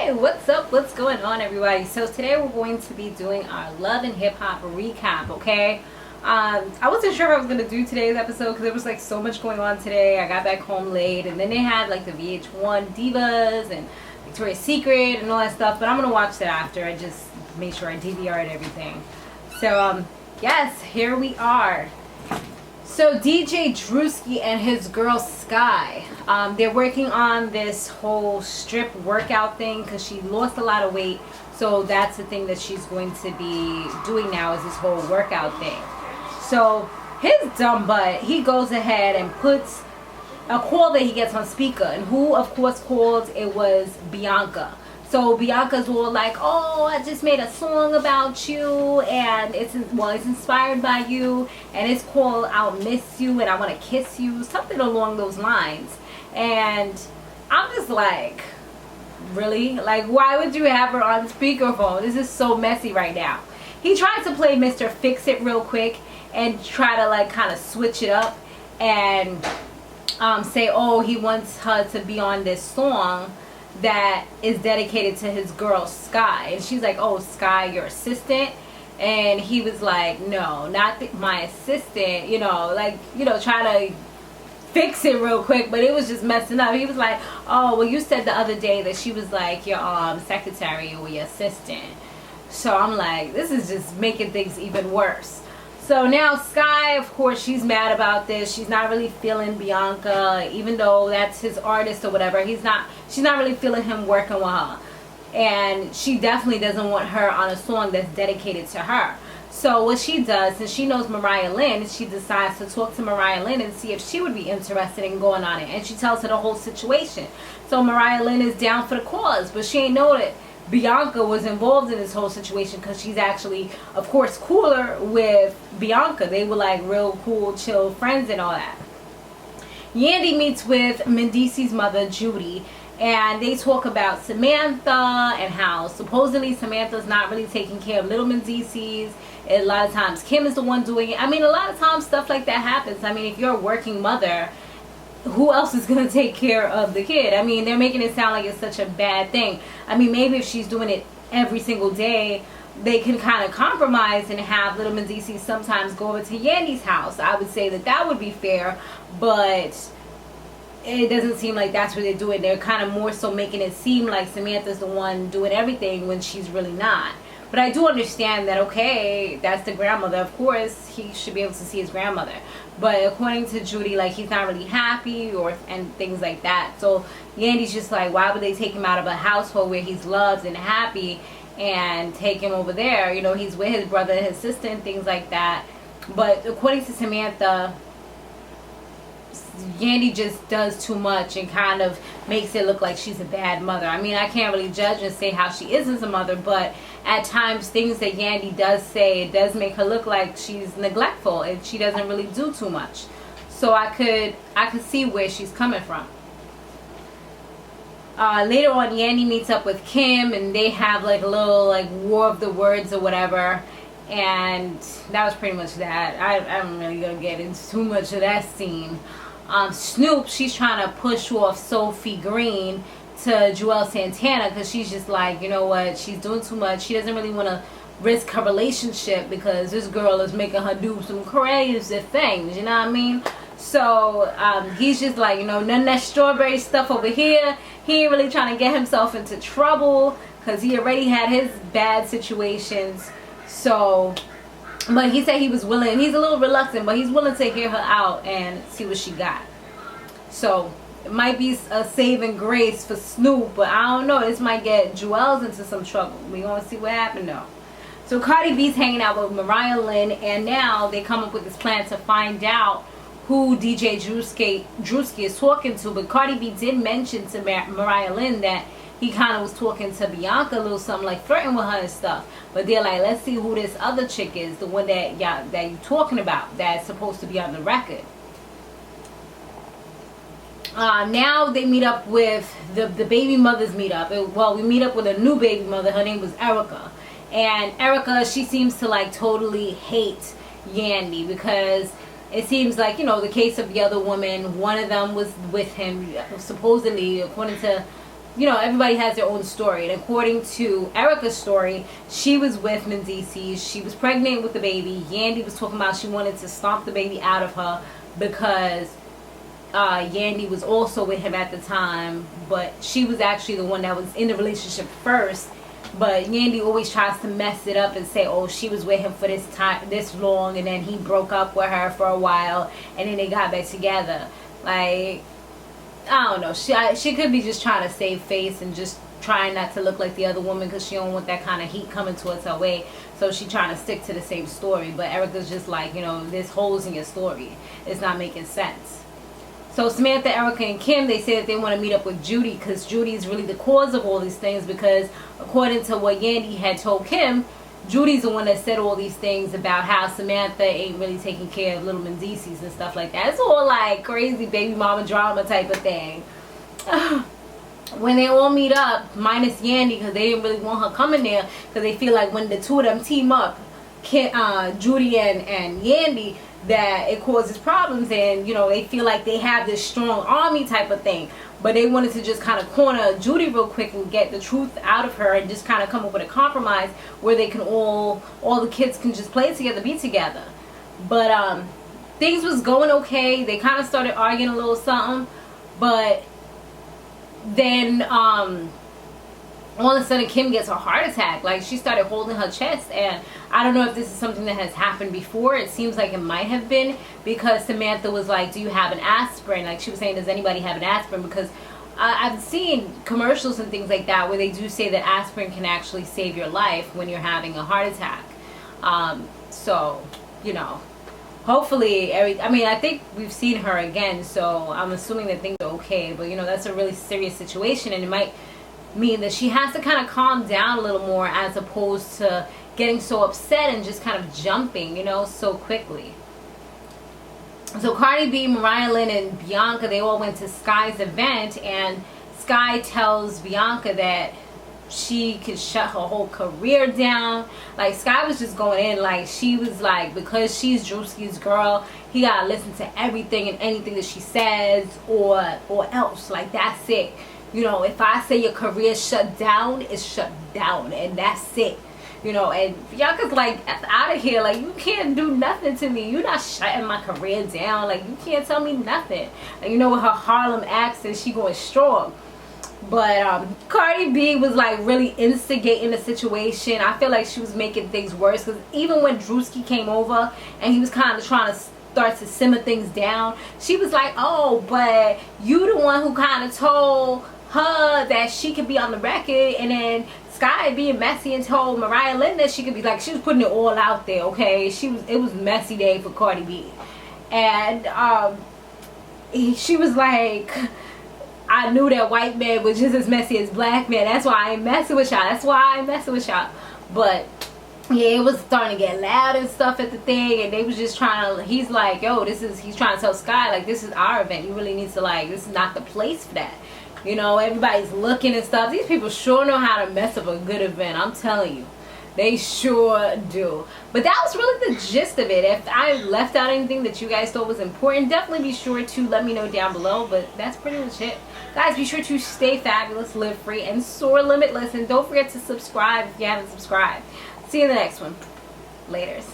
Hey, what's up? What's going on, everybody? So today we're going to be doing our love and hip hop recap, okay? I wasn't sure if I was going to do today's episode because there was like so much going on today. I got back home late and then they had like the VH1 Divas and Victoria's Secret and all that stuff, but I'm going to watch that after. I just made sure I DVR'd everything. So, yes, here we are. So DJ Druski and his girl Sky, they're working on this whole strip workout thing because she lost a lot of weight. So that's the thing that she's going to be doing now, is this whole workout thing. So his dumb butt, he goes ahead and puts a call that he gets on speaker. And who, of course, called? It was Bianca. So Bianca's all like, oh, I just made a song about you and it's inspired by you and it's called I'll Miss You and I Want to Kiss You, something along those lines. And I'm just like, really? Like, why would you have her on speakerphone? This is so messy right now. He tried to play Mr. Fix It real quick and try to like kind of switch it up and say, oh, he wants her to be on this song that is dedicated to his girl Sky. And she's like, oh, Sky, your assistant? And he was like, no, not my assistant, try to fix it real quick, but it was just messing up. He was like, oh, well, you said the other day that she was like your secretary or your assistant. So I'm like, this is just making things even worse. So now Sky, of course, she's mad about this. She's not really feeling Bianca, even though that's his artist or whatever. She's not really feeling him working with her. And she definitely doesn't want her on a song that's dedicated to her. So what she does, since she knows Mariah Lynn, she decides to talk to Mariah Lynn and see if she would be interested in going on it. And she tells her the whole situation. So Mariah Lynn is down for the cause, but she ain't know that Bianca was involved in this whole situation because she's actually, of course, cooler with Bianca. They were like real cool, chill friends and all that. Yandy meets with Mendeeces' mother, Judy, and they talk about Samantha and how supposedly Samantha's not really taking care of little Mendeeces. A lot of times Kim is the one doing it. I mean, a lot of times stuff like that happens. I mean, if you're a working mother, who else is going to take care of the kid? I mean, they're making it sound like it's such a bad thing. I mean, maybe if she's doing it every single day, they can kind of compromise and have little Mendeeces sometimes go over to Yandy's house. I would say that would be fair, but it doesn't seem like that's what they're doing. They're kind of more so making it seem like Samantha's the one doing everything when she's really not. But I do understand that, okay, that's the grandmother. Of course, he should be able to see his grandmother. But according to Judy, like, he's not really happy and things like that. So Yandy's just like, why would they take him out of a household where he's loved and happy and take him over there? You know, he's with his brother and his sister and things like that. But according to Samantha, Yandy just does too much and kind of makes it look like she's a bad mother. I mean, I can't really judge and say how she is as a mother, but at times things that Yandy does say, it does make her look like she's neglectful and she doesn't really do too much. So I could see where she's coming from. Later on, Yandy meets up with Kim and they have like a little like war of the words or whatever. And that was pretty much that. I'm really gonna get into too much of that scene. Snoop, she's trying to push off Sophi Gren to Juelz Santana because she's just like, you know what, she's doing too much. She doesn't really want to risk her relationship because this girl is making her do some crazy things, you know what I mean? So he's just like, you know, none of that strawberry stuff over here. He ain't really trying to get himself into trouble because he already had his bad situations. So, but he said he was willing. He's a little reluctant, but he's willing to hear her out and see what she got. So it might be a saving grace for Snoop, but I don't know. This might get Juelz into some trouble. We gonna see what happened though. So Cardi B's hanging out with Mariah Lynn, and now they come up with this plan to find out who DJ Druski is talking to. But Cardi B did mention to Mariah Lynn that he kind of was talking to Bianca a little something, like flirting with her and stuff. But they're like, let's see who this other chick is, the one that you're talking about, that's supposed to be on the record. Now they meet up with the baby mothers meet up. Well, we meet up with a new baby mother. Her name was Erica. And Erica, she seems to like totally hate Yandy because it seems like, the case of the other woman, one of them was with him, supposedly, according to you know, everybody has their own story. And according to Erica's story, she was with Mendeeces. She was pregnant with the baby. Yandy was talking about she wanted to stomp the baby out of her because Yandy was also with him at the time, but she was actually the one that was in the relationship first. But Yandy always tries to mess it up and say, oh, she was with him for this long, and then he broke up with her for a while, and then they got back together. Like, I don't know. She could be just trying to save face and just trying not to look like the other woman because she don't want that kind of heat coming towards her way. So she trying to stick to the same story. But Erica's just like, you know, there's holes in your story. It's not making sense. So Samantha, Erica, and Kim, they say that they want to meet up with Judy because Judy is really the cause of all these things, because according to what Yandy had told Kim, Judy's the one that said all these things about how Samantha ain't really taking care of little Mendeeces and stuff like that. It's all like crazy baby mama drama type of thing. When they all meet up, minus Yandy, because they didn't really want her coming there, because they feel like when the two of them team up, Judy and Yandy, that it causes problems, and you know, they feel like they have this strong army type of thing. But they wanted to just kind of corner Judy real quick and get the truth out of her and just kind of come up with a compromise where they can all the kids can just play together, be together. But things was going okay. They kind of started arguing a little something, but then all of a sudden Kim gets a heart attack. Like, she started holding her chest, and I don't know if this is something that has happened before. It seems like it might have been, because Samantha was like, do you have an aspirin? Like, she was saying, does anybody have an aspirin? Because I've seen commercials and things like that where they do say that aspirin can actually save your life when you're having a heart attack. So, you know, hopefully, I mean, I think we've seen her again, so I'm assuming that things are okay. But, you know, that's a really serious situation, and it might mean that she has to kind of calm down a little more, as opposed to getting so upset and just kind of jumping, you know, so quickly. So Cardi B, Mariah Lynn, and Bianca, they all went to Sky's event, and Sky tells Bianca that she could shut her whole career down. Like, Sky was just going in, like, she was like, because she's Druski's girl, he gotta listen to everything and anything that she says, or else, like, that's it. You know, if I say your career shut down, it's shut down, and that's it. You know, and Bianca's like, out of here. Like, you can't do nothing to me. You're not shutting my career down. Like, you can't tell me nothing. And you know, with her Harlem accent, she going strong. But Cardi B was like really instigating the situation. I feel like she was making things worse, because even when Druski came over and he was kind of trying to start to simmer things down, she was like, oh, but you the one who kind of told her that she could be on the record, and then Sky being messy and told Mariah Lynn that she could be, like, she was putting it all out there. Okay, it was messy day for Cardi B, and she was like, I knew that white man was just as messy as black man. That's why I ain't messing with y'all. That's why I ain't messing with y'all. But yeah, it was starting to get loud and stuff at the thing, and they was just trying to, he's like, yo, he's trying to tell Sky, like, this is our event. You really need to, like, this is not the place for that. You know, everybody's looking and stuff. These people sure know how to mess up a good event. I'm telling you. They sure do. But that was really the gist of it. If I left out anything that you guys thought was important, definitely be sure to let me know down below. But that's pretty much it. Guys, be sure to stay fabulous, live free, and soar limitless. And don't forget to subscribe if you haven't subscribed. See you in the next one. Laters.